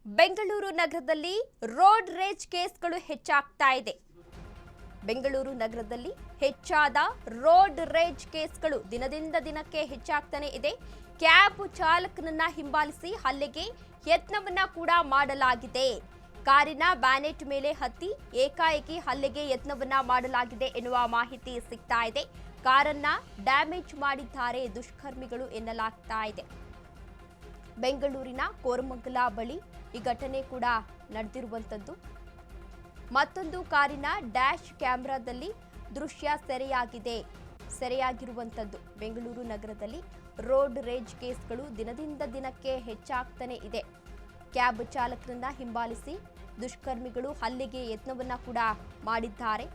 ಬೆಂಗಳೂರು ನಗರದಲ್ಲಿ ರೋಡ್ ರೇಜ್ ಕೇಸ್ಗಳು ಹೆಚ್ಚಾಗ್ತಾ ಇದೆ. ಬೆಂಗಳೂರು ನಗರದಲ್ಲಿ ಹೆಚ್ಚಾದ ರೋಡ್ ರೇಜ್ ಕೇಸ್ಗಳು ದಿನದಿಂದ ದಿನಕ್ಕೆ ಹೆಚ್ಚಾಗ್ತಾನೆ ಇದೆ. ಕ್ಯಾಬ್ ಚಾಲಕನನ್ನ ಹಿಂಬಾಲಿಸಿ ಹಲ್ಲೆಗೆ ಯತ್ನವನ್ನ ಕೂಡ ಮಾಡಲಾಗಿದೆ. ಕಾರಿನ ಬ್ಯಾನೆಟ್ ಮೇಲೆ ಹತ್ತಿ ಏಕಾಏಕಿ ಹಲ್ಲೆಗೆ ಯತ್ನವನ್ನ ಮಾಡಲಾಗಿದೆ ಎನ್ನುವ ಮಾಹಿತಿ ಸಿಗ್ತಾ ಇದೆ. ಕಾರನ್ನ ಡ್ಯಾಮೇಜ್ ಮಾಡಿದ್ದಾರೆ ದುಷ್ಕರ್ಮಿಗಳು ಎನ್ನಲಾಗ್ತಾ ಇದೆ. ಬೆಂಗಳೂರಿನ ಕೋರಮಂಗಲ ಬಳಿ ಈ ಘಟನೆ ಕೂಡ ನಡೆದಿರುವಂತದ್ದು. ಮತ್ತೊಂದು ಕಾರಿನ ಡ್ಯಾಶ್ ಕ್ಯಾಮೆರಾದಲ್ಲಿ ದೃಶ್ಯ ಸೆರೆಯಾಗಿರುವಂತದ್ದು. ಬೆಂಗಳೂರು ನಗರದಲ್ಲಿ ರೋಡ್ ರೇಜ್ ಕೇಸ್ಗಳು ದಿನದಿಂದ ದಿನಕ್ಕೆ ಹೆಚ್ಚಾಗ್ತಾನೆ ಇದೆ. ಕ್ಯಾಬ್ ಚಾಲಕರನ್ನ ಹಿಂಬಾಲಿಸಿ ದುಷ್ಕರ್ಮಿಗಳು ಹಲ್ಲೆಗೆ ಯತ್ನವನ್ನ ಕೂಡ ಮಾಡಿದ್ದಾರೆ.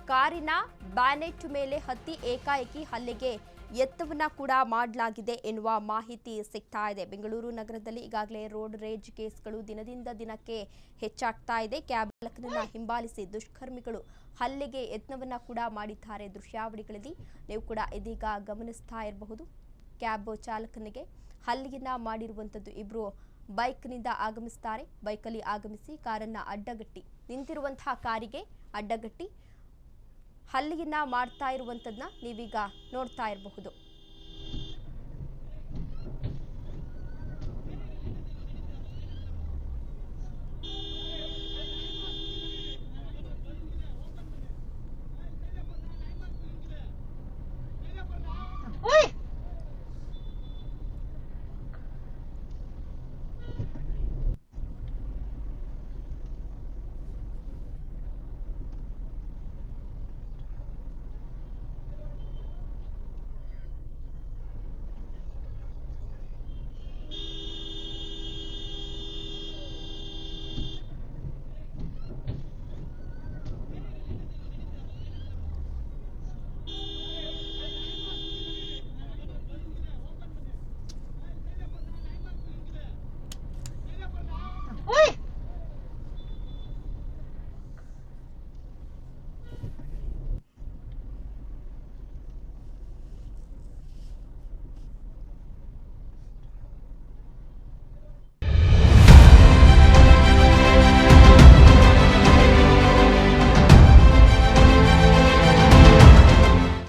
ಕಾರಿನ ಬ್ಯಾನೆಟ್ ಮೇಲೆ ಹತ್ತಿ ಏಕಾಏಕಿ ಹಲ್ಲೆಗೆ ಯತ್ನವನ್ನ ಕೂಡ ಮಾಡಲಾಗಿದೆ ಎನ್ನುವ ಮಾಹಿತಿ ಸಿಗ್ತಾ ಇದೆ. ಬೆಂಗಳೂರು ನಗರದಲ್ಲಿ ಈಗಾಗಲೇ ರೋಡ್ ರೇಜ್ ಕೇಸ್ಗಳು ದಿನದಿಂದ ದಿನಕ್ಕೆ ಹೆಚ್ಚಾಗ್ತಾ ಇದೆ. ಕ್ಯಾಬ್ ಚಾಲಕನನ್ನ ಹಿಂಬಾಲಿಸಿ ದುಷ್ಕರ್ಮಿಗಳು ಹಲ್ಲೆಗೆ ಯತ್ನವನ್ನ ಕೂಡ ಮಾಡಿದ್ದಾರೆ. ದೃಶ್ಯಾವಳಿಗಳಲ್ಲಿ ನೀವು ಕೂಡ ಇದೀಗ ಗಮನಿಸ್ತಾ ಇರಬಹುದು. ಕ್ಯಾಬ್ ಚಾಲಕನಿಗೆ ಹಲ್ಲೆಯನ್ನ ಮಾಡಿರುವಂತದ್ದು. ಇಬ್ರು ಬೈಕ್ನಿಂದ ಆಗಮಿಸ್ತಾರೆ. ಬೈಕಲ್ಲಿ ಆಗಮಿಸಿ ಕಾರನ್ನ ಅಡ್ಡಗಟ್ಟಿ ನಿಂತಿರುವಂತಹ ಕಾರಿಗೆ ಅಡ್ಡಗಟ್ಟಿ ಹಲ್ಲೆಯನ್ನ ಮಾಡ್ತಾ ಇರುವಂತದನ್ನ ನೀವೀಗ ನೋಡ್ತಾ ಇರಬಹುದು.